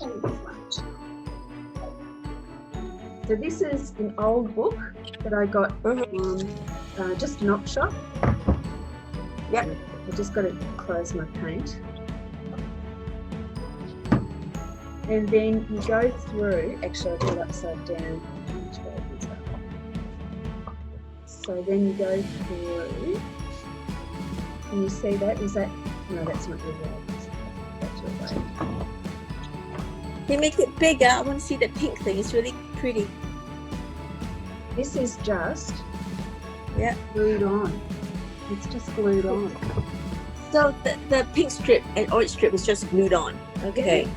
show you this one. So this is an old book that I got from just an op shop. Yep. I just got to close my paint. And then you go through, actually I'll do it upside down. So then you go through, can you see that? Is that, no, that's not your way. That's your way. You make it bigger. I want to see the pink thing. It's really pretty. This is just glued on. It's just glued on. So the pink strip and orange strip is just glued on. Okay.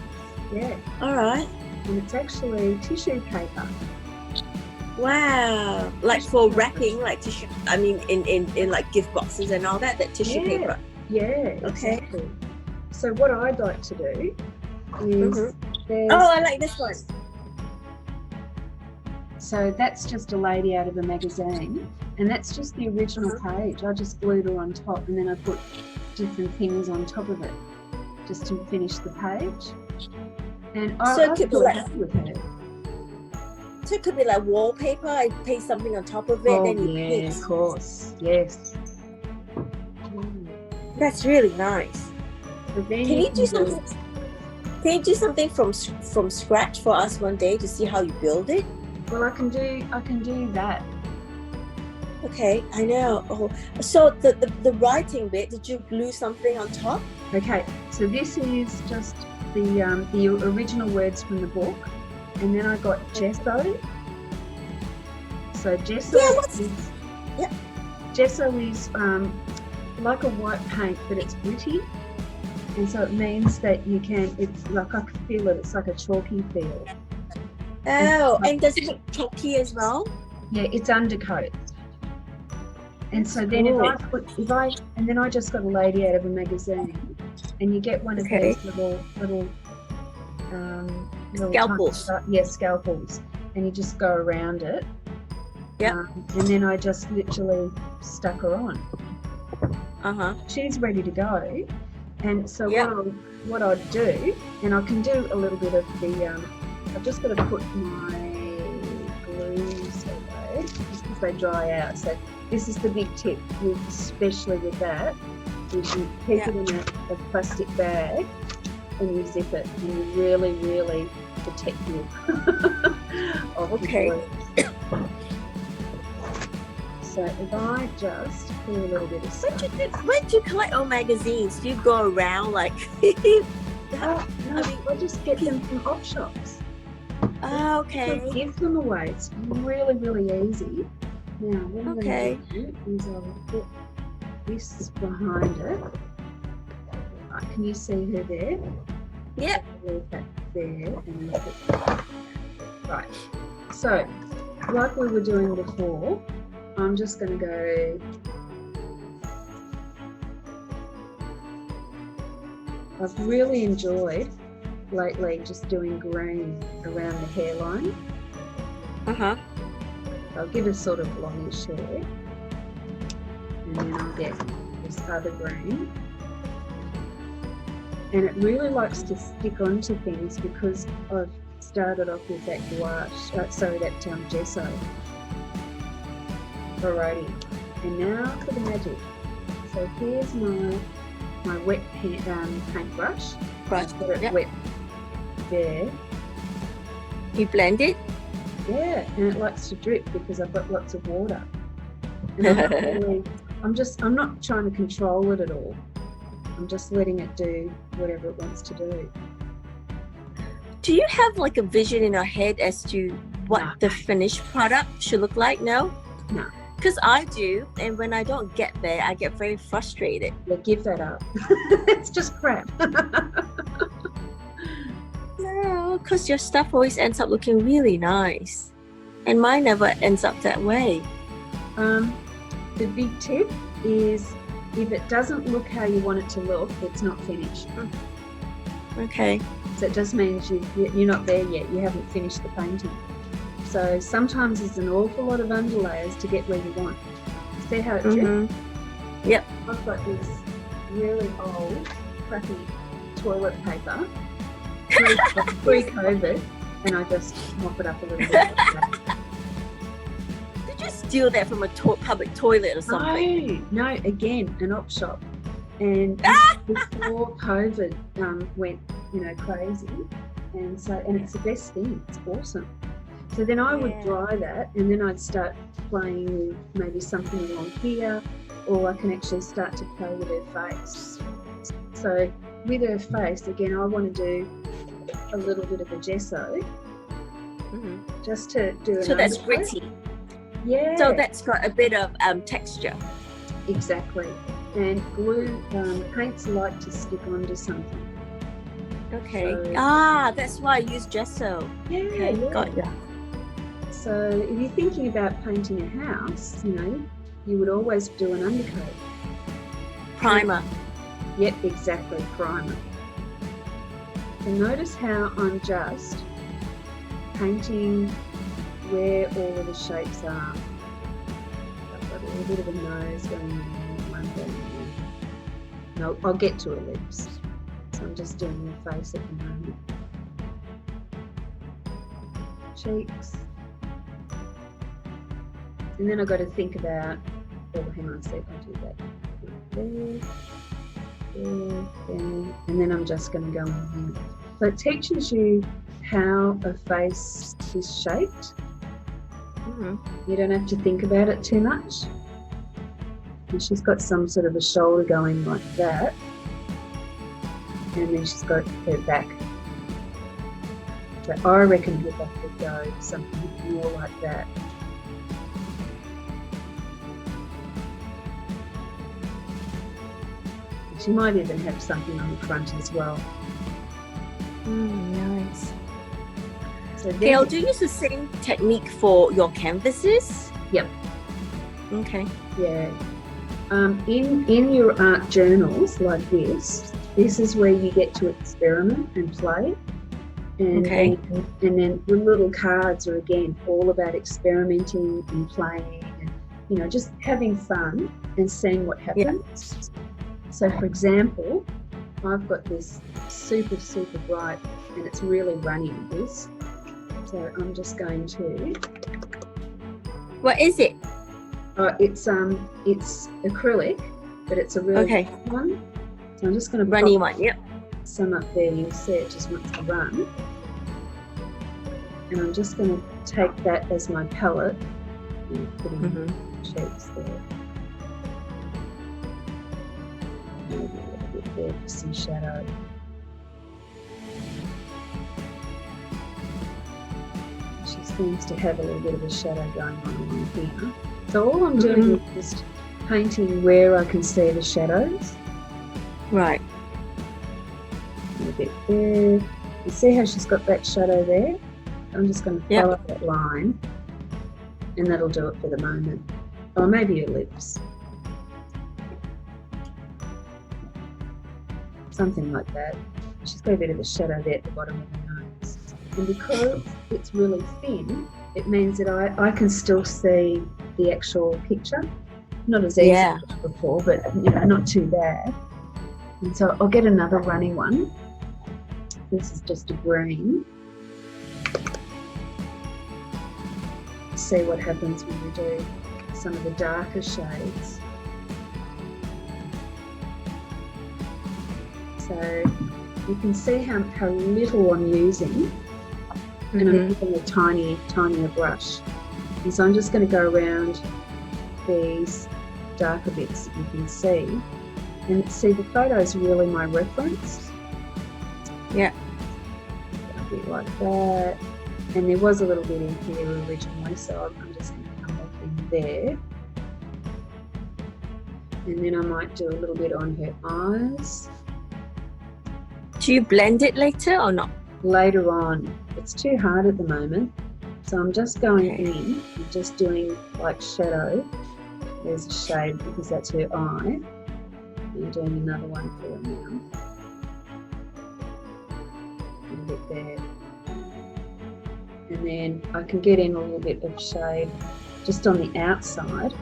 Yeah. All right. And it's actually tissue paper. Wow. Like for wrapping, like tissue. I mean, in like gift boxes and all that. That tissue paper. Yeah. Okay. Exactly. So what I'd like to do is. Oh, I like this one. So that's just a lady out of a magazine, and that's just the original page. I just glued her on top, and then I put different things on top of it, just to finish the page. And I was really happy with her. So it could be like wallpaper. I paste something on top of it, then you paste. Of course, yes. That's really nice. So then Can you do something? Can you do something from scratch for us one day to see how you build it? Well, I can do that. Okay, I know. Oh, so the writing bit, did you glue something on top? Okay, so this is just the original words from the book, and then I got gesso. So gesso gesso is like a white paint, but it's gritty. And so it means that you can, it's like, I can feel it, it's like a chalky feel. Oh, and does it look chalky as well? Yeah, it's undercoat. And so then and then I just got a lady out of a magazine, and you get one of these little scalpels. Scalpels. And you just go around it. Yeah. And then I just literally stuck her on. She's ready to go. And so what I'd do, and I can do a little bit of the, I've just got to put my glues away because they dry out. So this is the big tip, especially with that, is you keep it in a plastic bag and you zip it, and you really, really protect you. Okay. So if I just put a little bit of when do you collect all magazines? Do you go around like? No, I just get them from op shops. Oh, okay. So give them away. It's really, really easy. Now, what I'm going to do is I'll put this behind it. Right, can you see her there? Yep. Leave that there. And right. So, like we were doing before, I'm just going to go. I've really enjoyed lately just doing green around the hairline. I'll give a sort of longish hair, and then I'll get this other green. And it really likes to stick onto things because I've started off with that gouache, that gesso. Alrighty, and now for the magic. So here's my wet paintbrush. Right. Got it wet there. You blend it? Yeah, and it likes to drip because I've got lots of water. And I'm not trying to control it at all. I'm just letting it do whatever it wants to do. Do you have like a vision in your head as to what the finished product should look like? No? No. Because I do, and when I don't get there, I get very frustrated. Yeah, give that up. It's just crap. No, because your stuff always ends up looking really nice. And mine never ends up that way. The big tip is if it doesn't look how you want it to look, it's not finished. Okay. So it just means you're not there yet. You haven't finished the painting. So sometimes there's an awful lot of underlayers to get where you want. See how it drips? Yep. I've got this really old, crappy toilet paper, pre-COVID, and I just mop it up a little bit. Like that. Did you steal that from a public toilet or something? No, again, an op shop. And before COVID went, crazy, and it's the best thing. It's awesome. So then I would dry that, and then I'd start playing with maybe something along here, or I can actually start to play with her face. So with her face, again, I want to do a little bit of a gesso, just to do. So that's gritty. Yeah. So that's got a bit of texture. Exactly. And glue, paints like to stick onto something. Okay. So, that's why I use gesso. Yeah. Okay, got ya. So if you're thinking about painting a house, you would always do an undercoat. Primer. Yep, exactly, primer. So notice how I'm just painting where all of the shapes are. I've got a little bit of a nose going there, one going there. No, I'll get to a lips. So I'm just doing the face at the moment. Cheeks. And then I've got to think about, hang on a sec, I'll do that. There, and then I'm just going to go in here. So it teaches you how a face is shaped. You don't have to think about it too much. And she's got some sort of a shoulder going like that. And then she's got her back. So I reckon her back would go something more like that. She might even have something on the front as well. Nice. So Gail, do you use the same technique for your canvases? Yep. Okay. Yeah. In your art journals like this is where you get to experiment and play. And then the little cards are again all about experimenting and playing and just having fun and seeing what happens. Yeah. So for example, I've got this super, super bright and it's really runny, this. So I'm just going to... What is it? It's acrylic, but it's a really good one. So I'm just going to runny one, yep. Some up there, you'll see it just wants to run. And I'm just going to take that as my palette and put in shapes there. Maybe a little bit there for some shadow. She seems to have a little bit of a shadow going on along here. So all I'm doing is just painting where I can see the shadows. Right. A bit there. You see how she's got that shadow there? I'm just going to follow that line and that'll do it for the moment. Or maybe her lips. Something like that. She's got a bit of a shadow there at the bottom of her nose. And because it's really thin, it means that I can still see the actual picture. Not as easy as before, but not too bad. And so I'll get another runny one. This is just a green. See what happens when we do some of the darker shades. So you can see how little I'm using, and I'm using a tinier brush. And so I'm just going to go around these darker bits that you can see. And see, the photo is really my reference. Yeah. A bit like that. And there was a little bit in here originally, so I'm just going to come back in there. And then I might do a little bit on her eyes. Do you blend it later or not? Later on. It's too hard at the moment. So I'm just going in and just doing like shadow. There's a shade because that's her eye. I'm doing another one for her now. A bit there. And then I can get in a little bit of shade just on the outside.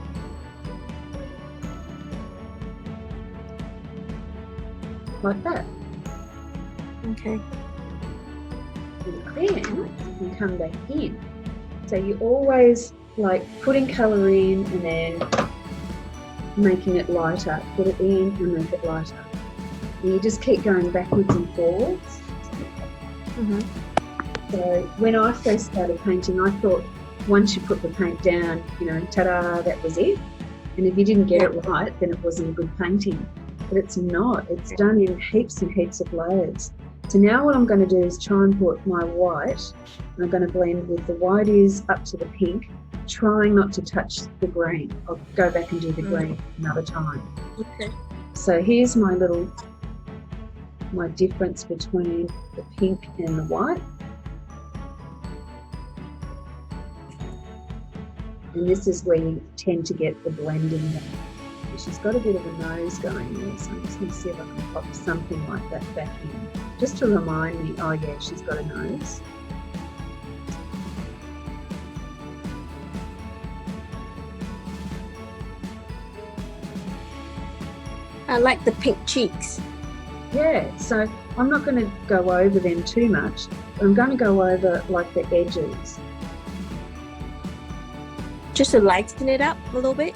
Like that. Okay. And then you come back in. So you always like putting colour in and then making it lighter. Put it in and make it lighter. And you just keep going backwards and forwards. So when I first started painting, I thought once you put the paint down, you know, ta-da, that was it. And if you didn't get it right, then it wasn't a good painting. But it's not. It's done in heaps and heaps of layers. So now what I'm going to do is try and put my white, and I'm going to blend with the white is up to the pink, trying not to touch the green. I'll go back and do the green another time. Okay. So here's my difference between the pink and the white. And this is where you tend to get the blending. She's got a bit of a nose going there, so I'm just going to see if I can pop something like that back in, just to remind me, oh yeah, she's got a nose. I like the pink cheeks. Yeah, so I'm not going to go over them too much, but I'm going to go over like the edges. Just to lighten it up a little bit?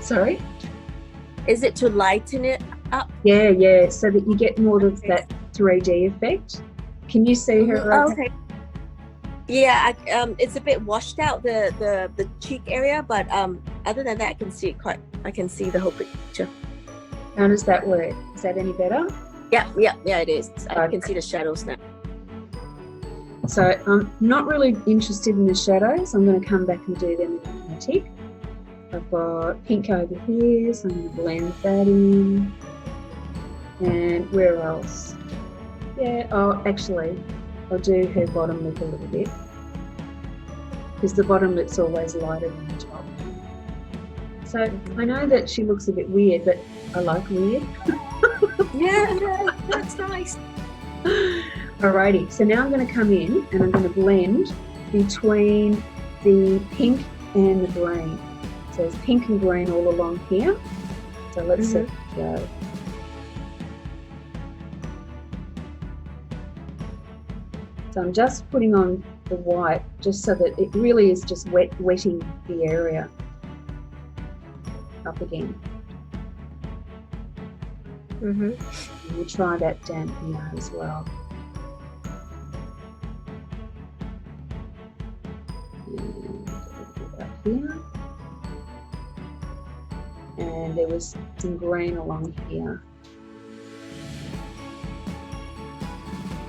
Sorry? Is it to lighten it up? Yeah, so that you get more of that 3D effect. Can you see her? Oh, okay. Yeah, it's a bit washed out, the cheek area, but other than that, I can see the whole picture. How does that work? Is that any better? Yeah, it is. I can see the shadows now. So I'm not really interested in the shadows. I'm going to come back and do them in automatic. I've got pink over here, so I'm going to blend that in. And where else? Yeah, actually, I'll do her bottom lip a little bit, because the bottom lip's always lighter than the top. So I know that she looks a bit weird, but I like weird. Yeah, that's nice. Alrighty, so now I'm going to come in and I'm going to blend between the pink and the green. So there's pink and green all along here. So let's see it go. So I'm just putting on the white just so that it really is just wetting the area up again. And we'll try that down here as well. And up here. And there was some green along here.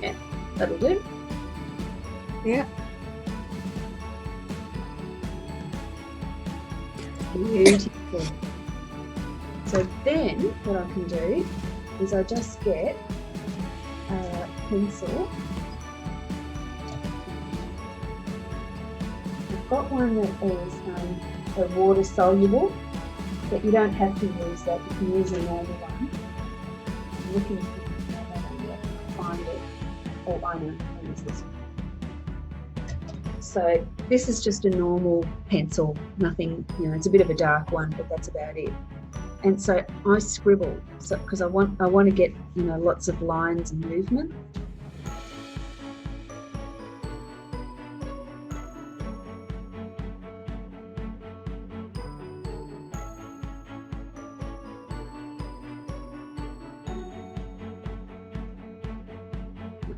Yeah, that'll do. Yeah. Beautiful. So then what I can do is I just get a pencil. I've got one that is a water soluble, but you don't have to use that. You can use a normal one. I'm looking to find it. Oh, I know. I'll use this one. So this is just a normal pencil, nothing, it's a bit of a dark one, but that's about it. And so I scribble, because I want to get, lots of lines and movement.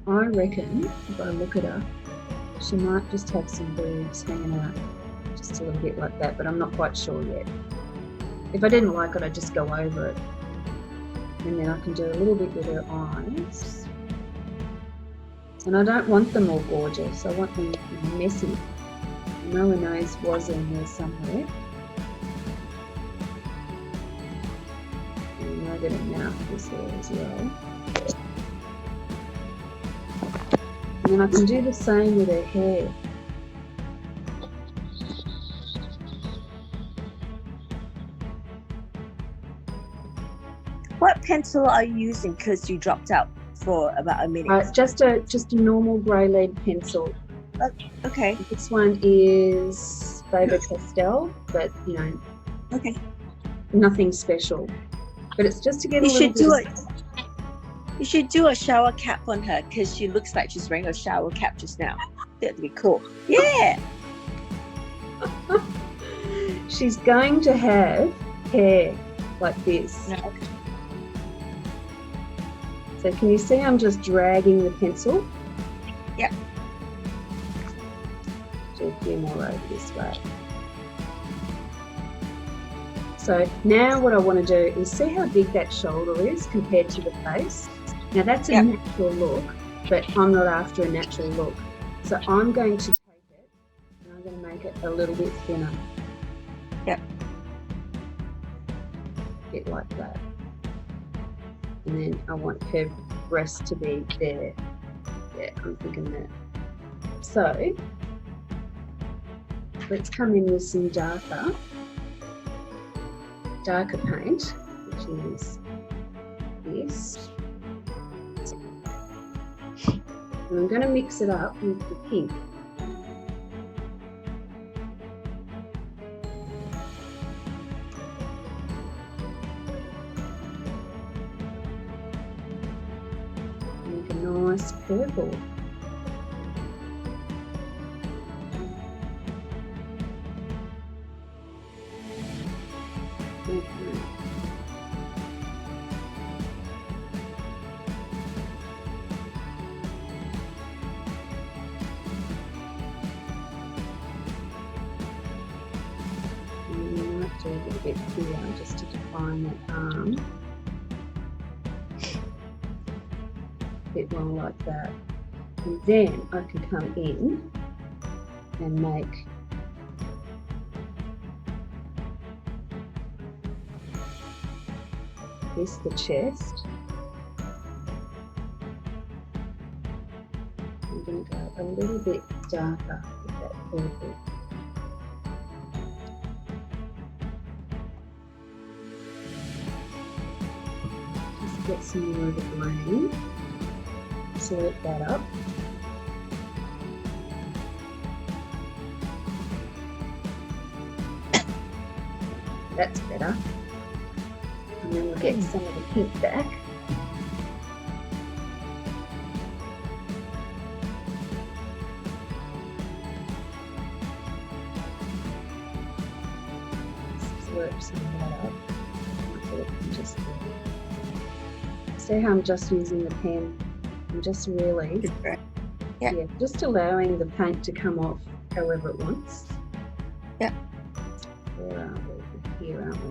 I reckon if I look at her, she might just have some boobs hanging out, just a little bit like that, but I'm not quite sure yet. If I didn't like it, I'd just go over it. And then I can do a little bit with her eyes. And I don't want them all gorgeous, I want them messy. I know her nose was in there somewhere. And I know that her mouth was there as well. And then I can do the same with her hair. What pencil are you using? Because you dropped out for about a minute. Just a normal grey lead pencil. Okay. This one is Faber-Castell, but okay, nothing special. But it's just to get you a little should do it. You should do a shower cap on her because she looks like she's wearing a shower cap just now. That'd be cool. Yeah. She's going to have hair like this. No. So can you see I'm just dragging the pencil? Yep. Do a few more over this way. So now what I want to do is see how big that shoulder is compared to the face. Now that's a natural look, but I'm not after a natural look. So I'm going to take it and I'm going to make it a little bit thinner. Yep. A bit like that. And then I want her breast to be there. Yeah, I'm thinking that. So let's come in with some darker paint, which is this. And I'm going to mix it up with the pink. Make a nice purple. Do a little bit here just to define that arm. A bit more like that. And then I can come in and make this the chest. I'm going to go a little bit darker with that purple. Get some more of the green, select that up. That's better. And then we'll get some of the pink back. Slurp some of that up. Just see how I'm just using the pen. I'm just really, just allowing the paint to come off however it wants. Yeah. Where are we? Here, aren't we?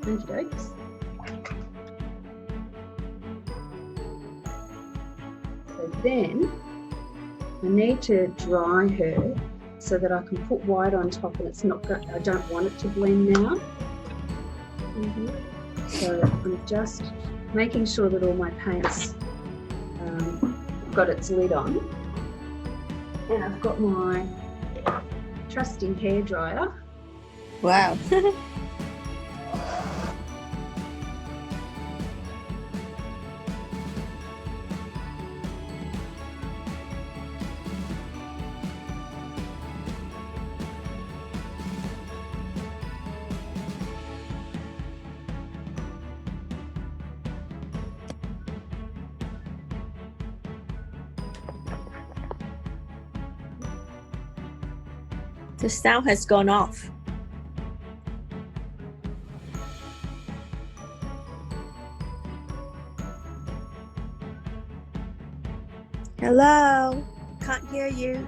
Okie dokes. So then I need to dry her so that I can put white on top, and it's not going, I don't want it to blend now. So I'm just making sure that all my paints got its lid on, and I've got my trusty hairdryer. Wow. The sound has gone off. Hello? Can't hear you.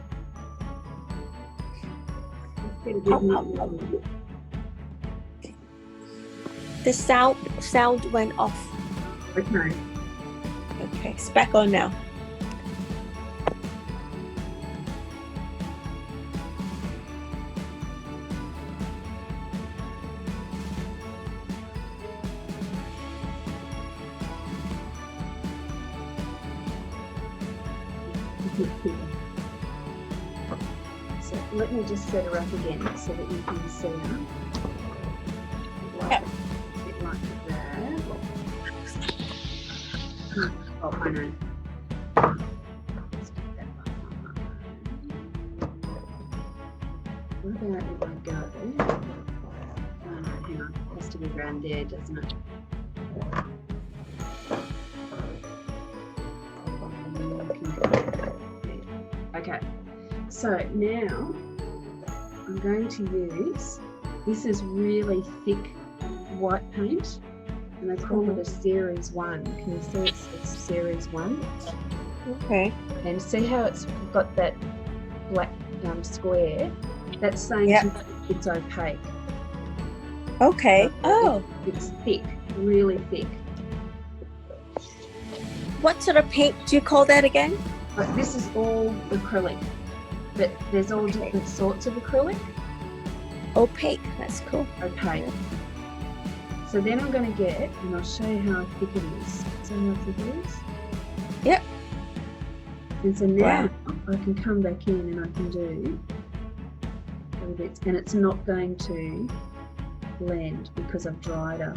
The sound went off. Okay. Okay, it's back on now. So let me just set her up again so that you can see her. Like, a bit like that. Oh, I know. Let's get that one. What about if I go be around there, doesn't it? Okay, so now I'm going to use, this is really thick white paint, and they call it a series 1. Can you see it's series 1? Okay. And see how it's got that black square? That's saying it's opaque. Okay. So it's thick, really thick. What sort of paint do you call that again? But this is all acrylic, but there's all different sorts of acrylic. Opaque. That's cool. Opaque. So then I'm going to get, and I'll show you how thick it is. See how thick it is? Yep. And so now I can come back in and I can do little bits, and it's not going to blend because I've dried her.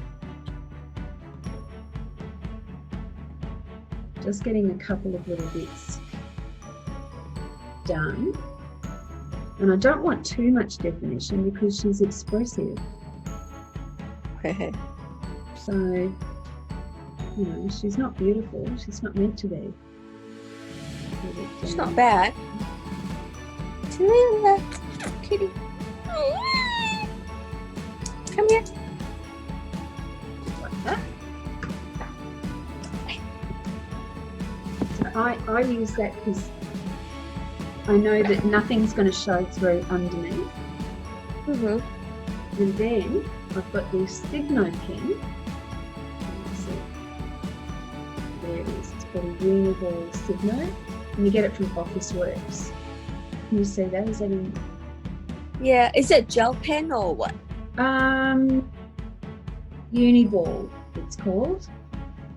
Just getting a couple of little bits done. And I don't want too much definition because she's expressive. So, you know, she's not beautiful. She's not meant to be. It's not bad. Tallulah, kitty. Come here. Like that. So I use that because I know that nothing's going to show through underneath. And then I've got this Signo pen. Let's see. There it is. It's called a Uniball Signo. And you get it from Officeworks. Can you see that? Is that in? Yeah. Is it gel pen or what? Uniball, it's called.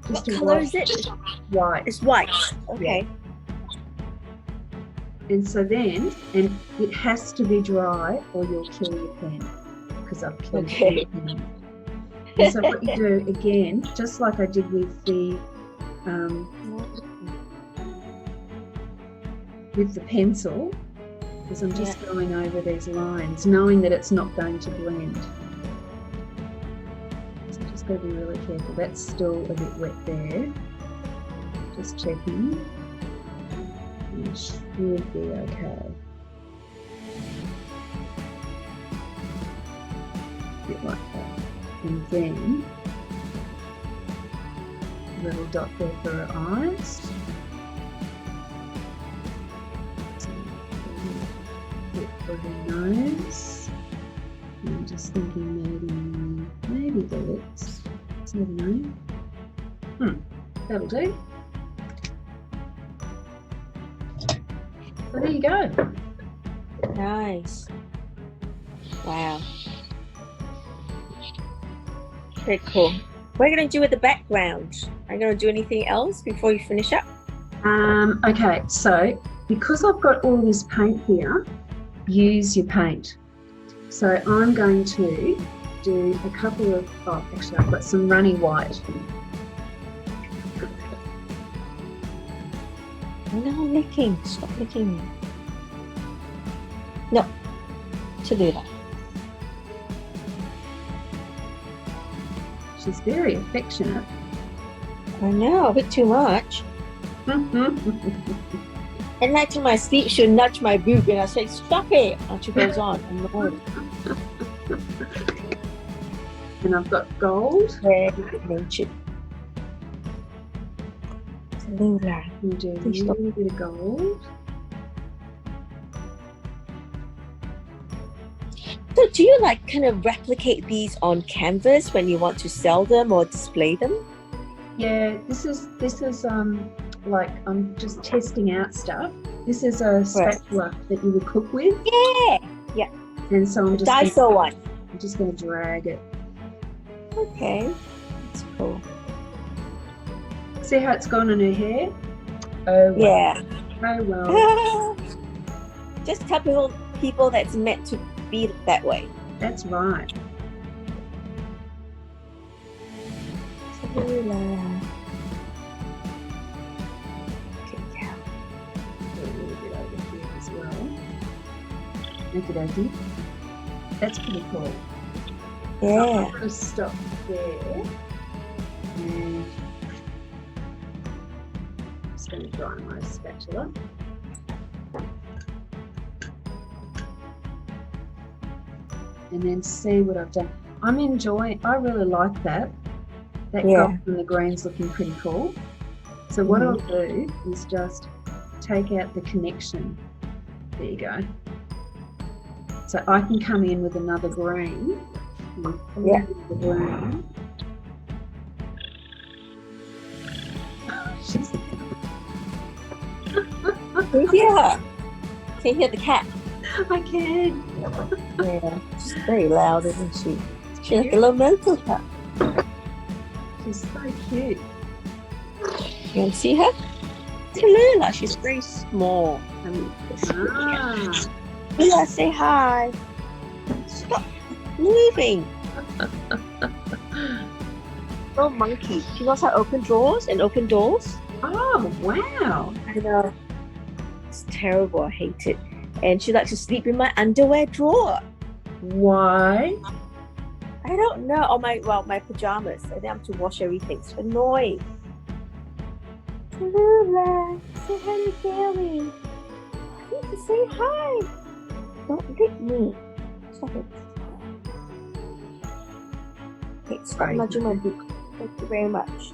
What colour is it? White. It's white. Okay. And so then, and it has to be dry or you'll kill your pen, because I've killed your pen. And so what you do, again, just like I did with the pencil, is I'm just going over these lines, knowing that it's not going to blend. So just got to be really careful. That's still a bit wet there. Just checking. It should be okay. A bit like that. And then a little dot there for her eyes. Bit for her nose. And I'm just thinking maybe the lips. I don't know. That'll do. So there you go. Nice. Wow. Very cool. What are you going to do with the background? Are you going to do anything else before you finish up? Okay, so because I've got all this paint here, use your paint. So I'm going to do a couple of, actually I've got some runny white. No licking. Stop licking me. No. Tallulah. She's very affectionate. I know, a bit too much. At night in my sleep, she'll nudge my boob and I say, stop it. And she goes on. I'm Lord. And I've got gold. Very natured. Tallulah. We'll do a little bit of gold. So do you like kind of replicate these on canvas when you want to sell them or display them? Yeah, this is like I'm just testing out stuff. This is a spatula that you would cook with. Yeah. Yeah. And so I'm just Daiso one. I'm just going to drag it. Okay. That's cool. See how it's gone on her hair? Oh well. Yeah. Oh well. Just tell people that's meant to be that way. That's right. Tallulah. Okay, yeah. A little bit over here as well. Okie dokie. That's pretty cool. So Yeah. I'm going to stop there. And I'm just going to dry my spatula. And then see what I've done. I'm enjoying, I really like that. That gold and the green's looking pretty cool. So what I'll do is just take out the connection. There you go. So I can come in with another green. Yeah. The green. She's Yeah. Can you hear the cat? I can. Yeah. She's very loud, isn't she? She's like a little mental cat. She's so cute. You want to see her? Tallulah, she's very small. Ah. Tallulah, say hi. Stop moving. Little monkey. She knows how to open drawers and open doors. Oh, wow. I know. It's terrible. I hate it. And she likes to sleep in my underwear drawer. Why? I don't know. Oh, my pajamas. I think I have to wash everything. It's annoying. Tallulah, say hi to Gailey. I need to say hi. Don't lick me. Stop it. Okay, stop nudging my book. Thank you very much.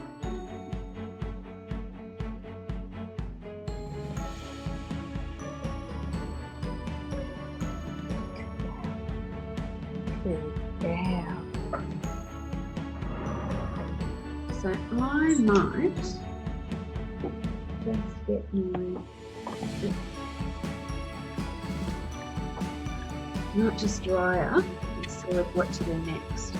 Good girl. So I might just get my, not just drier, instead of what to do next.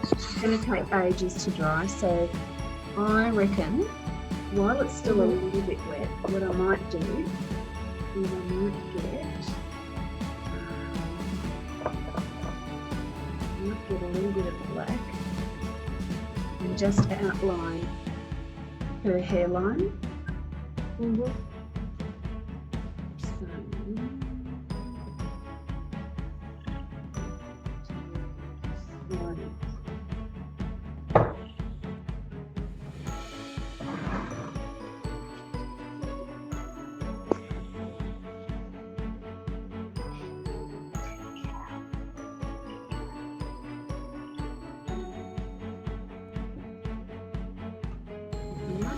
It's going to take ages to dry, so I reckon while it's still a little bit wet, what I might do is I might get a little bit of black and just outline her hairline.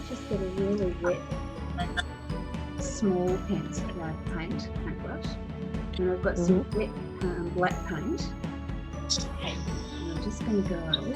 Just get a really wet, small paintbrush, and I've got some wet black paint. And I'm just going to go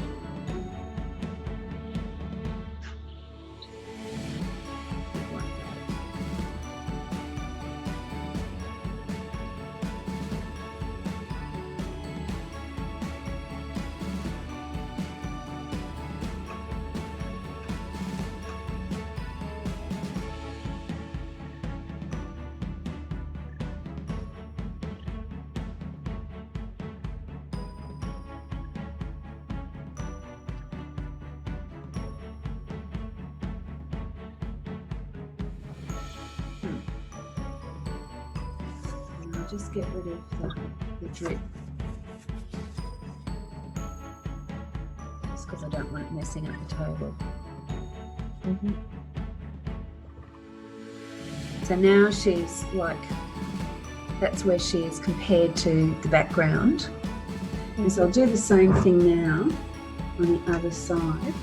just get rid of the drip, just because I don't want it messing up the table. So now she's like, that's where she is compared to the background. And so I'll do the same thing now on the other side.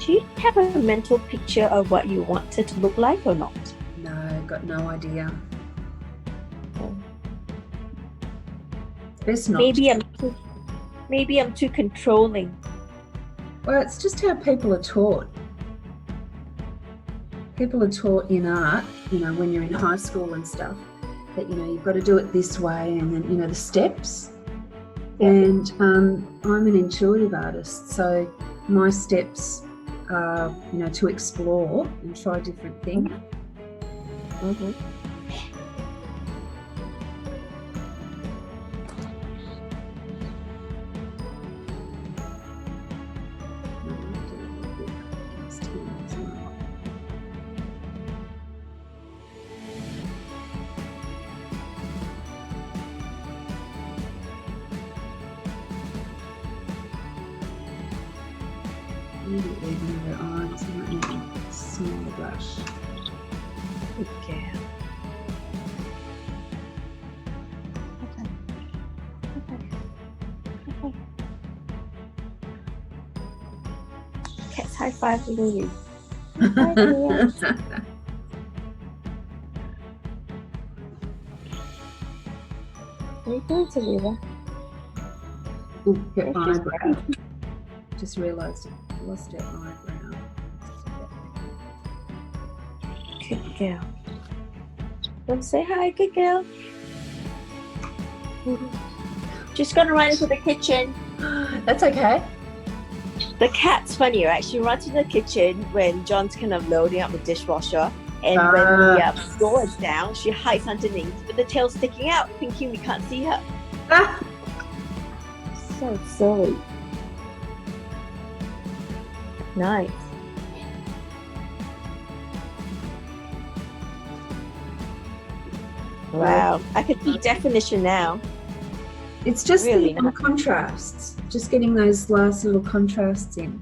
Do you have a mental picture of what you want it to look like or not? No, got no idea. Oh. Best not. Maybe I'm too controlling. Well, it's just how people are taught. People are taught in art, you know, when you're in high school and stuff, that, you know, you've got to do it this way, and then, you know, the steps. Yeah. And I'm an intuitive artist, so my steps are, you know, to explore and try different things. Mm-hmm. Immediately move her arms and let me smell the brush. Okay. Cat's high-fiving you. Are you going to Riva? Ooh, her eyebrow. Just realised I lost her eyebrow. Good girl. Don't say hi, good girl. Just gonna run into the kitchen. That's okay. The cat's funny, right? She runs to the kitchen when John's kind of loading up the dishwasher, and when the door is down, she hides underneath with the tail sticking out, thinking we can't see her. Ah. So silly. Nice. Wow, I could see definition now. It's just Really the nice. contrasts, just getting those last little contrasts in.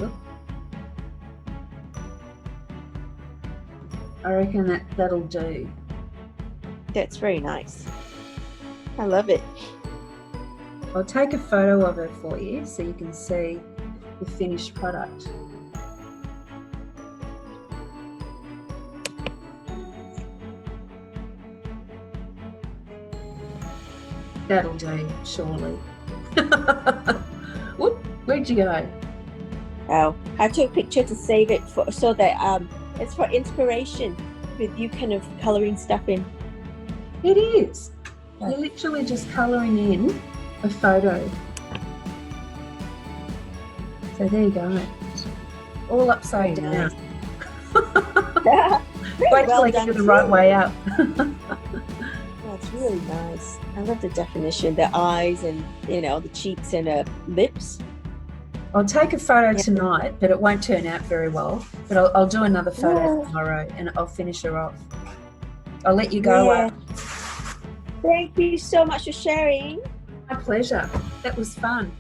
Oop. I reckon that'll do. That's very nice. I love it. I'll take a photo of her for you so you can see the finished product. That'll do, surely. Whoop, where'd you go? Oh, I took a picture to save it for so that it's for inspiration with you kind of coloring stuff in. It is. You're literally just colouring in a photo. So there you go. All upside Very down. Nice. Wait till I get the right way up. That's really nice. I love the definition, the eyes and, you know, the cheeks and lips. I'll take a photo tonight, but it won't turn out very well. But I'll do another photo tomorrow, and I'll finish her off. I'll let you go. Yeah. Thank you so much for sharing. My pleasure. That was fun.